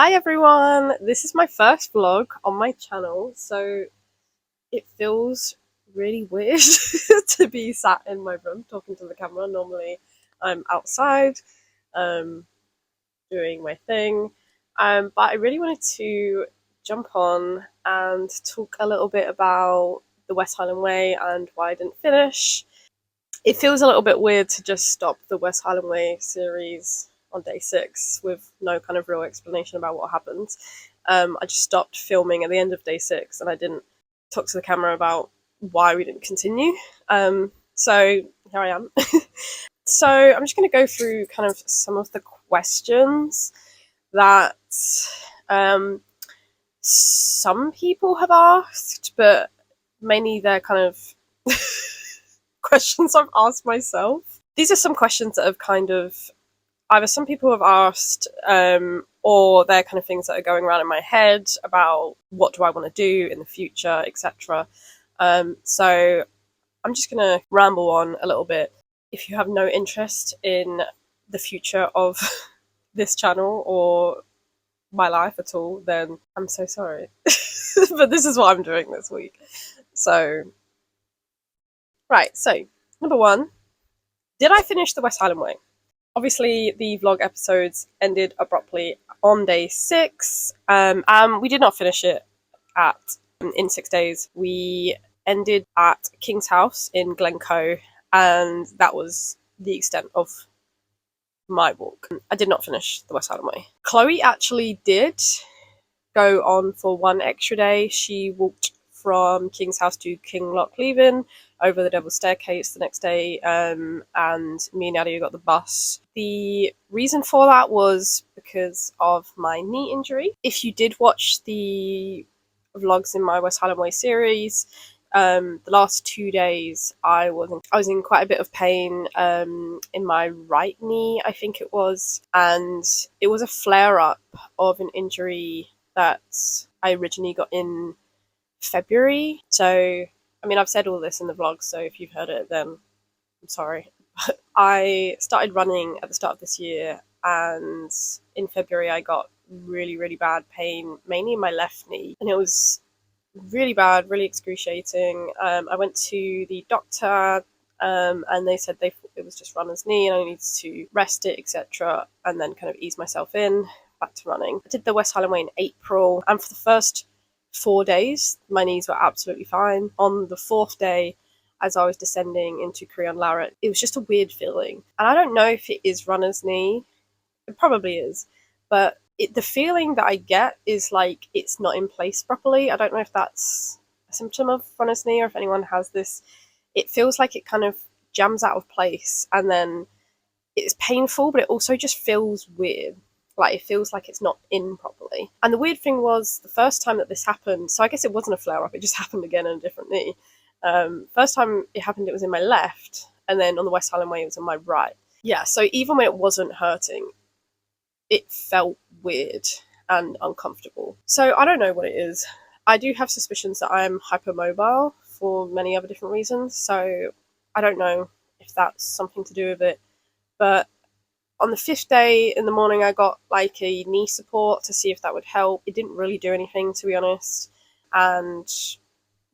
Hi everyone! This is my first vlog on my channel, so it feels really weird to be sat in my room talking to the camera. Normally I'm outside doing my thing, but I really wanted to jump on and talk a little bit about the West Highland Way and why I didn't finish. It feels a little bit weird to just stop the West Highland Way series on day 6 with no kind of real explanation about what happened. I just stopped filming at the end of day 6 and I didn't talk to the camera about why we didn't continue. So here I am. So I'm just going to go through kind of some of the questions that some people have asked, but mainly they're kind of questions I've asked myself. These are some questions that have kind of either some people have asked, or they're kind of things that are going around in my head about what do I want to do in the future, etc. So I'm just going to ramble on a little bit. If you have no interest in the future of this channel or my life at all, then I'm so sorry. But this is what I'm doing this week. So, right, so number 1, did I finish the West Highland Way? Obviously, the vlog episodes ended abruptly on day 6. We did not finish it in 6 days. We ended at King's House in Glencoe, and that was the extent of my walk. I did not finish the West Highland Way. Chloe actually did go on for one extra day. She walked from King's House to Kinlochleven over the Devil's Staircase the next day, and me and Nadia got the bus. The reason for that was because of my knee injury. If you did watch the vlogs in my West Highland Way series, the last 2 days I was in quite a bit of pain in my right knee, I think it was, and it was a flare-up of an injury that I originally got in February. So, I mean, I've said all this in the vlog, so if you've heard it, then I'm sorry. But I started running at the start of this year, and in February I got really, really bad pain, mainly in my left knee, and it was really bad, really excruciating. I went to the doctor, and they said it was just runner's knee and I needed to rest it, etc., and then kind of ease myself in back to running. I did the West Highland Way in April, and for the first 4 days my knees were absolutely fine. On the 4th day, as I was descending into Creon Larret, it was just a weird feeling, and I don't know if it is runner's knee. It probably is, but the feeling that I get is like it's not in place properly. I don't know if that's a symptom of runner's knee or if anyone has this. It feels like it kind of jams out of place, and then it's painful, but it also just feels weird. Like it feels like it's not in properly. And the weird thing was, the first time that this happened, so I guess it wasn't a flare-up, it just happened again in a different knee. First time it happened, it was in my left, and then on the West Highland Way it was in my right. Yeah, so even when it wasn't hurting, it felt weird and uncomfortable. So I don't know what it is. I do have suspicions that I'm hypermobile for many other different reasons, so I don't know if that's something to do with it. But on the 5th day in the morning, I got like a knee support to see if that would help. It didn't really do anything, to be honest. And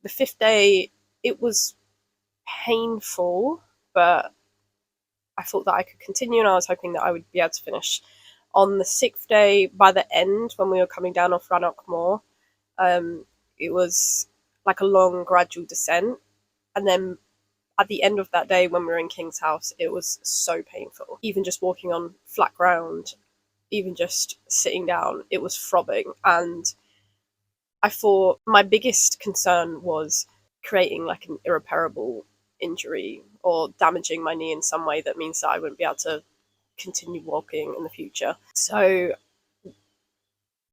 the 5th day, it was painful, but I thought that I could continue, and I was hoping that I would be able to finish. On the 6th day, by the end, when we were coming down off Rannoch Moor, it was like a long, gradual descent. And then at the end of that day, when we were in King's House, it was so painful. Even just walking on flat ground, even just sitting down, it was throbbing. And I thought my biggest concern was creating like an irreparable injury or damaging my knee in some way that means that I wouldn't be able to continue walking in the future. So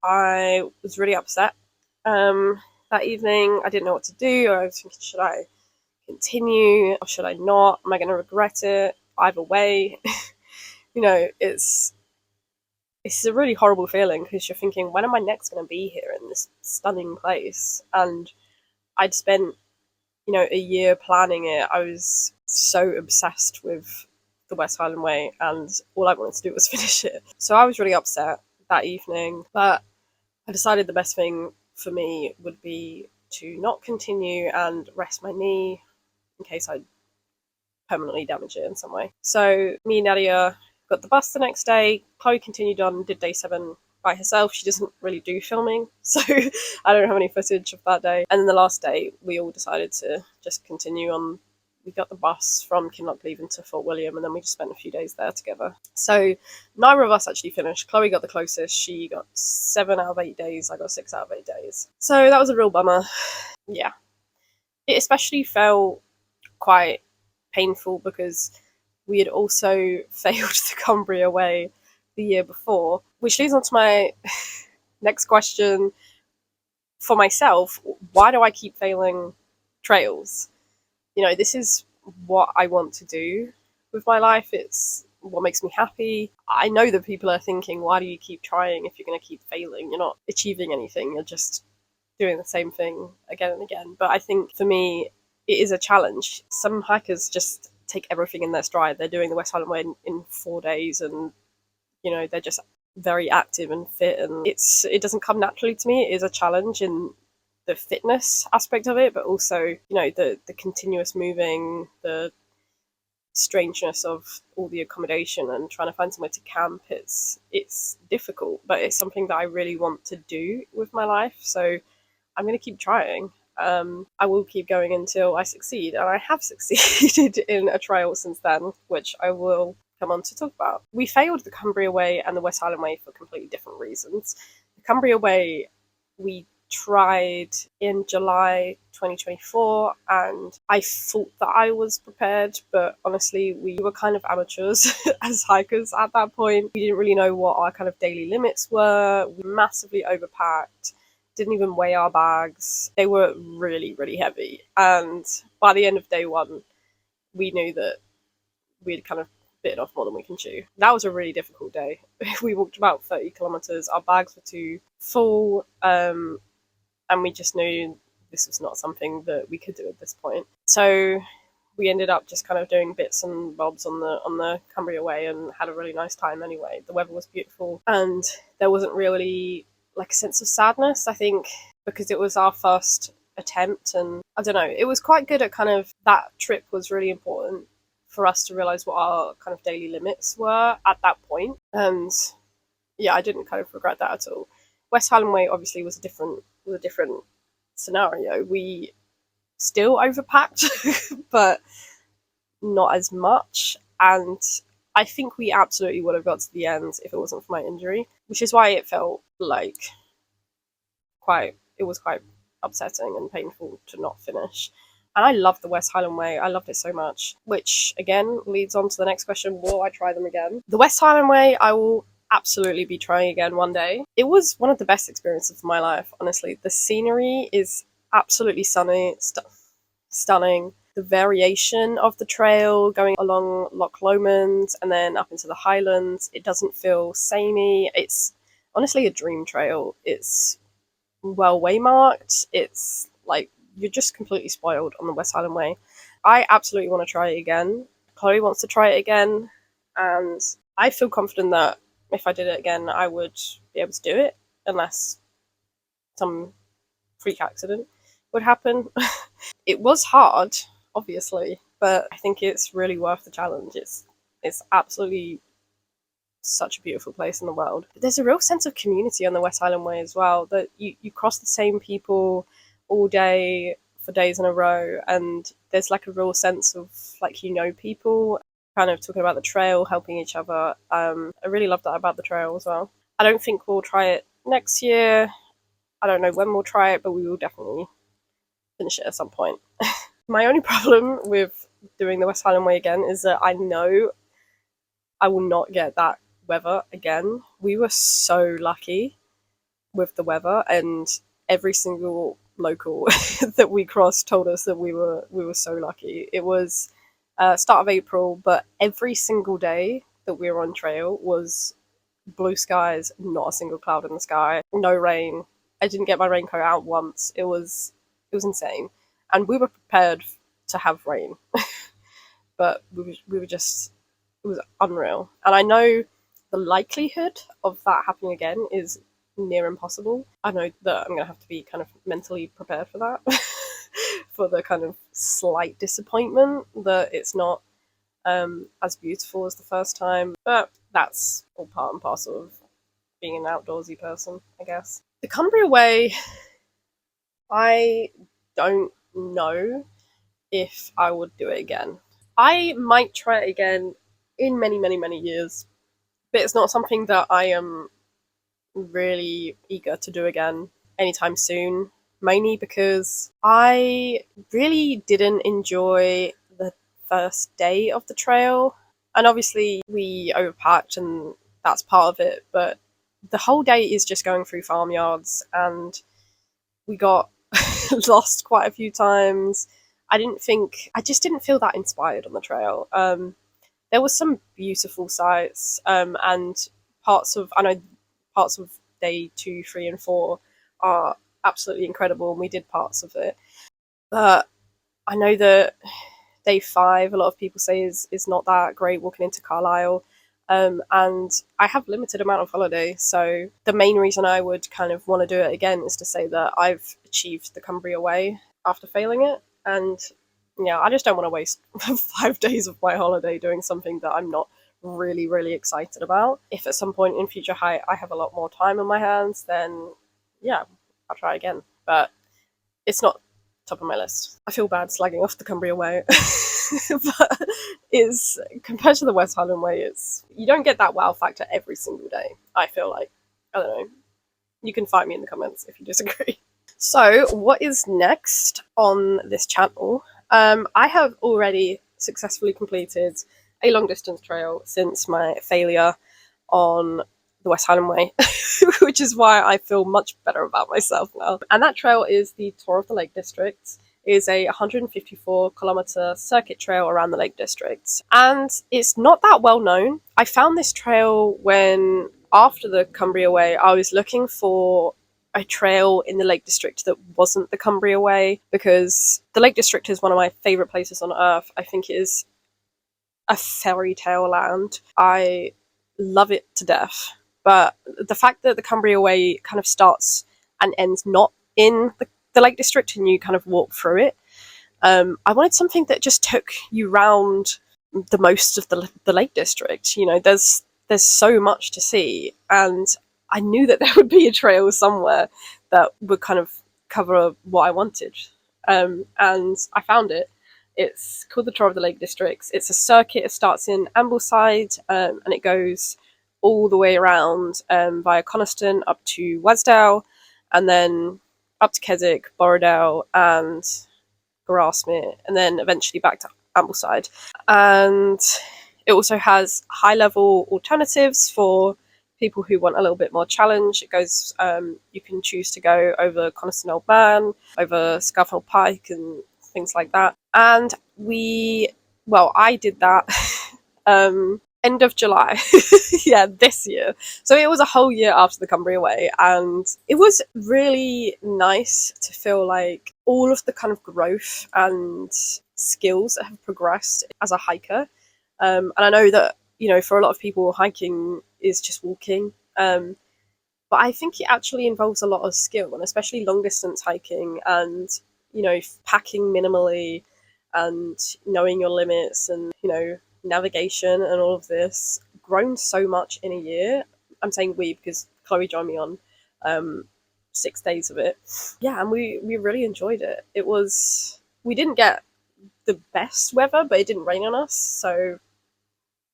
I was really upset that evening. I didn't know what to do. I was thinking, should I continue or should I not? Am I going to regret it? Either way, you know, it's a really horrible feeling because you're thinking, when am I next going to be here in this stunning place? And I'd spent, a year planning it. I was so obsessed with the West Highland Way, and all I wanted to do was finish it. So I was really upset that evening. But I decided the best thing for me would be to not continue and rest my knee in case I permanently damage it in some way. So me and Nadia got the bus the next day. Chloe continued on, did day 7 by herself. She doesn't really do filming, so I don't have any footage of that day. And then the last day, we all decided to just continue on. We got the bus from Kinlochleven to Fort William, and then we just spent a few days there together. So neither of us actually finished. Chloe got the closest. She got 7 out of 8 days. I got 6 out of 8 days. So that was a real bummer. Yeah. It especially felt quite painful because we had also failed the Cumbria Way the year before, which leads on to my next question for myself. Why do I keep failing trails? You know, this is what I want to do with my life. It's what makes me happy. I know that people are thinking, why do you keep trying if you're going to keep failing? You're not achieving anything. You're just doing the same thing again and again. But I think for me, it is a challenge. Some hikers just take everything in their stride. They're doing the West Highland Way in 4 days, and you know, they're just very active and fit, and it doesn't come naturally to me. It is a challenge in the fitness aspect of it, but also, you know, the continuous moving, the strangeness of all the accommodation and trying to find somewhere to camp. It's difficult, but it's something that I really want to do with my life. So I'm going to keep trying. I will keep going until I succeed, and I have succeeded in a trial since then, which I will come on to talk about. We failed the Cumbria Way and the West Highland Way for completely different reasons. The Cumbria Way, we tried in July 2024, and I thought that I was prepared, but honestly, we were kind of amateurs as hikers at that point. We didn't really know what our kind of daily limits were. We massively overpacked, didn't even weigh our bags. They were really, really heavy. And by the end of day 1, we knew that we'd kind of bitten off more than we can chew. That was a really difficult day. We walked about 30 kilometers. Our bags were too full, and we just knew this was not something that we could do at this point. So we ended up just kind of doing bits and bobs on the Cumbria Way and had a really nice time anyway. The weather was beautiful, and there wasn't really like a sense of sadness, I think, because it was our first attempt, and I don't know, it was quite good at kind of, that trip was really important for us to realise what our kind of daily limits were at that point. And yeah, I didn't kind of regret that at all. West Highland Way obviously was a different scenario. We still overpacked, but not as much. And I think we absolutely would have got to the end if it wasn't for my injury, which is why it felt like it was quite upsetting and painful to not finish. And I loved the West Highland Way. I loved it so much, which again leads on to the next question. Will I try them again? The West Highland Way, I will absolutely be trying again one day. It was one of the best experiences of my life, honestly. The scenery is absolutely stunning. The variation of the trail going along Loch Lomond and then up into the Highlands, it doesn't feel samey. It's honestly a dream trail. It's well waymarked. It's like you're just completely spoiled on the West Highland Way. I absolutely want to try it again. Chloe wants to try it again, and I feel confident that if I did it again, I would be able to do it, unless some freak accident would happen. It was hard, obviously, but I think it's really worth the challenge. It's absolutely such a beautiful place in the world. But there's a real sense of community on the West Highland Way as well, that you cross the same people all day for days in a row, and there's like a real sense of like, you know, people kind of talking about the trail, helping each other. I really love that about the trail as well. I don't think we'll try it next year. I don't know when we'll try it, but we will definitely finish it at some point. My only problem with doing the West Highland Way again is that I know I will not get that weather again. We were so lucky with the weather, and every single local that we crossed told us that we were so lucky. It was start of April, but every single day that we were on trail was blue skies, not a single cloud in the sky, no rain. I didn't get my raincoat out once. It was insane, and we were prepared to have rain, but we were just, it was unreal. And I know the likelihood of that happening again is near impossible. I know that I'm going to have to be kind of mentally prepared for that, for the kind of slight disappointment that it's not as beautiful as the first time, but that's all part and parcel of being an outdoorsy person, I guess. The Cumbria Way, I don't know if I would do it again. I might try it again in many, many, many years, but it's not something that I am really eager to do again anytime soon, mainly because I really didn't enjoy the first day of the trail. And obviously, we overpacked, and that's part of it, but the whole day is just going through farmyards, and we got lost quite a few times. I just didn't feel that inspired on the trail. There was some beautiful sights, and I know parts of day 2, 3, and 4 are absolutely incredible, and we did parts of it. But I know that day 5, a lot of people say is not that great walking into Carlisle. And I have limited amount of holiday, so the main reason I would kind of want to do it again is to say that I've achieved the Cumbria Way after failing it, and yeah, I just don't want to waste 5 days of my holiday doing something that I'm not really, really excited about. If at some point in future I have a lot more time on my hands, then yeah, I'll try again. But it's not top of my list. I feel bad slagging off the Cumbria Way, but it's compared to the West Highland Way, you don't get that wow factor every single day. I feel like, I don't know. You can fight me in the comments if you disagree. So, what is next on this channel? I have already successfully completed a long distance trail since my failure on the West Highland Way, which is why I feel much better about myself now. And that trail is the Tour of the Lake District. It is a 154-kilometre circuit trail around the Lake District. And it's not that well known. I found this trail when, after the Cumbria Way, I was looking for a trail in the Lake District that wasn't the Cumbria Way, because the Lake District is one of my favourite places on earth. I think it is a fairy tale land. I love it to death. But the fact that the Cumbria Way kind of starts and ends not in the Lake District and you kind of walk through it, I wanted something that just took you round the most of the Lake District. You know, there's so much to see, and I knew that there would be a trail somewhere that would kind of cover what I wanted. And I found it. It's called the Tour of the Lake Districts. It's a circuit. It starts in Ambleside, and it goes all the way around via Coniston up to Wesdale, and then up to Keswick, Borrowdale, and Grasmere, and then eventually back to Ambleside. And it also has high-level alternatives for people who want a little bit more challenge. It goes, you can choose to go over Coniston Old Man, over Scafell Pike, and things like that. And I did that end of July, yeah, this year. So it was a whole year after the Cumbria Way, and it was really nice to feel like all of the kind of growth and skills that have progressed as a hiker. And I know that, you know, for a lot of people, hiking is just walking. But I think it actually involves a lot of skill, and especially long distance hiking, and, you know, packing minimally and knowing your limits, and, you know, navigation and all of this, grown so much in a year. I'm saying we because Chloe joined me on 6 days of it. Yeah, and we really enjoyed it. We didn't get the best weather, but it didn't rain on us, so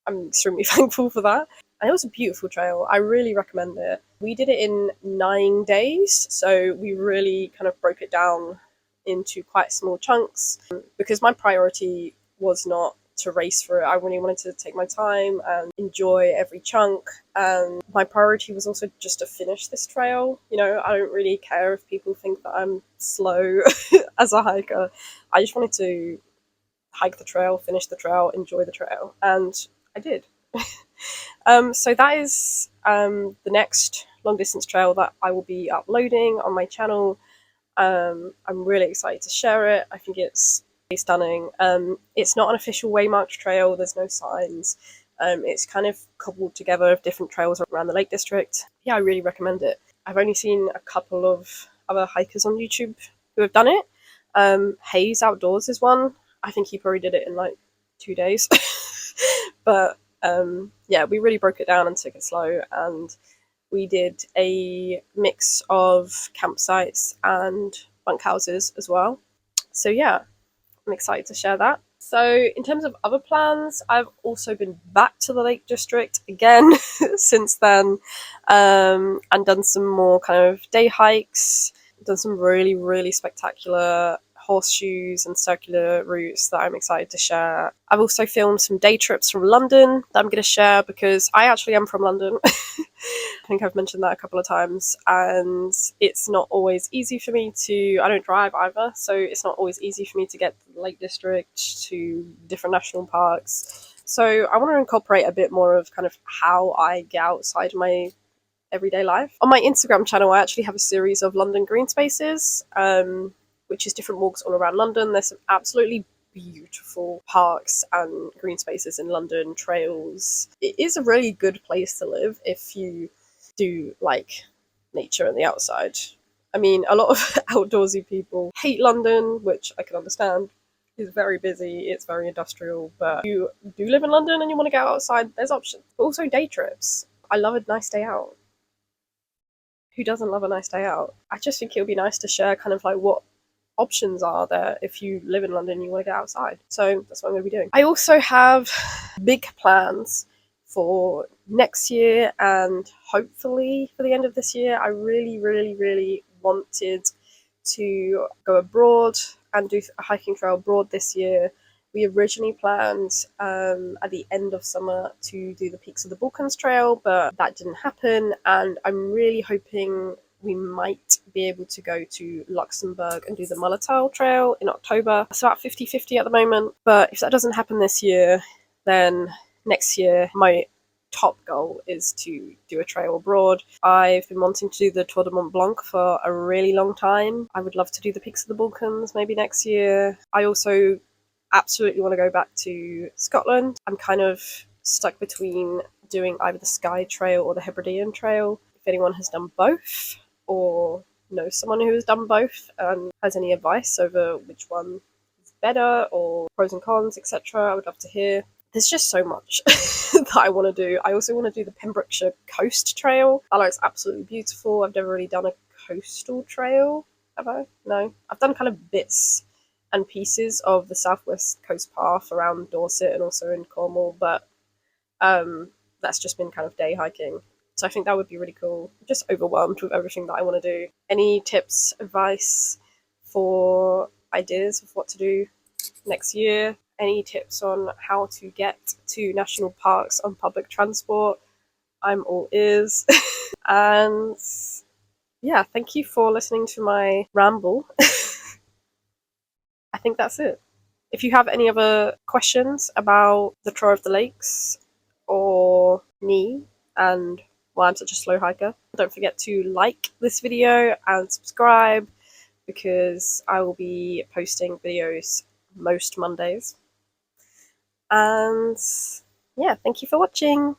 I'm extremely thankful for that. And it was a beautiful trail. I really recommend it. We did it in 9 days, so we really kind of broke it down into quite small chunks, because my priority was not to race through it. I really wanted to take my time and enjoy every chunk, and my priority was also just to finish this trail. You know, I don't really care if people think that I'm slow as a hiker. I just wanted to hike the trail, finish the trail, enjoy the trail, and I did. So that is the next long distance trail that I will be uploading on my channel. I'm really excited to share it. I think it's stunning. It's not an official waymarked trail. There's no signs. It's kind of cobbled together of different trails around the Lake District. Yeah, I really recommend it. I've only seen a couple of other hikers on YouTube who have done it. Hayes Outdoors is one. I think he probably did it in like 2 days. But yeah, we really broke it down and took it slow, and we did a mix of campsites and bunkhouses as well. So yeah, I'm excited to share that. So in terms of other plans, I've also been back to the Lake District again since then, and done some more kind of day hikes, done some really, really spectacular horseshoes and circular routes that I'm excited to share. I've also filmed some day trips from London that I'm going to share because I actually am from London. I think I've mentioned that a couple of times, and it's not always easy for me to, I don't drive either, so it's not always easy for me to get to the Lake District, to different national parks. So I want to incorporate a bit more of kind of how I get outside my everyday life. On my Instagram channel, I actually have a series of London green spaces, which is different walks all around London. There's some absolutely beautiful parks and green spaces in London, trails. It is a really good place to live if you do like nature and the outside. I mean, a lot of outdoorsy people hate London, which I can understand. It's very busy, it's very industrial, but if you do live in London and you want to go outside, there's options. But also day trips. I love a nice day out. Who doesn't love a nice day out? I just think it would be nice to share kind of like what options are there if you live in London and you want to get outside. So that's what I'm going to be doing. I also have big plans for next year and hopefully for the end of this year. I really, really, really wanted to go abroad and do a hiking trail abroad this year. We originally planned at the end of summer to do the Peaks of the Balkans Trail, but that didn't happen, and I'm really hoping we might be able to go to Luxembourg and do the Mullertal Trail in October. It's about 50-50 at the moment, but if that doesn't happen this year, then next year my top goal is to do a trail abroad. I've been wanting to do the Tour de Mont Blanc for a really long time. I would love to do the Peaks of the Balkans maybe next year. I also absolutely want to go back to Scotland. I'm kind of stuck between doing either the Skye Trail or the Hebridean Trail. If anyone has done both or knows someone who has done both and has any advice over which one is better or pros and cons, etc., I would love to hear. There's just so much that I want to do. I also want to do the Pembrokeshire Coast Trail. That looks absolutely beautiful. I've never really done a coastal trail, have I? No. I've done kind of bits and pieces of the Southwest Coast Path around Dorset and also in Cornwall, but that's just been kind of day hiking. So I think that would be really cool. I'm just overwhelmed with everything that I want to do. Any tips, advice for ideas of what to do next year? Any tips on how to get to national parks on public transport? I'm all ears. And yeah, thank you for listening to my ramble. I think that's it. If you have any other questions about the Tour of the Lakes or me and why I'm such a slow hiker, don't forget to like this video and subscribe because I will be posting videos most Mondays. And yeah, thank you for watching.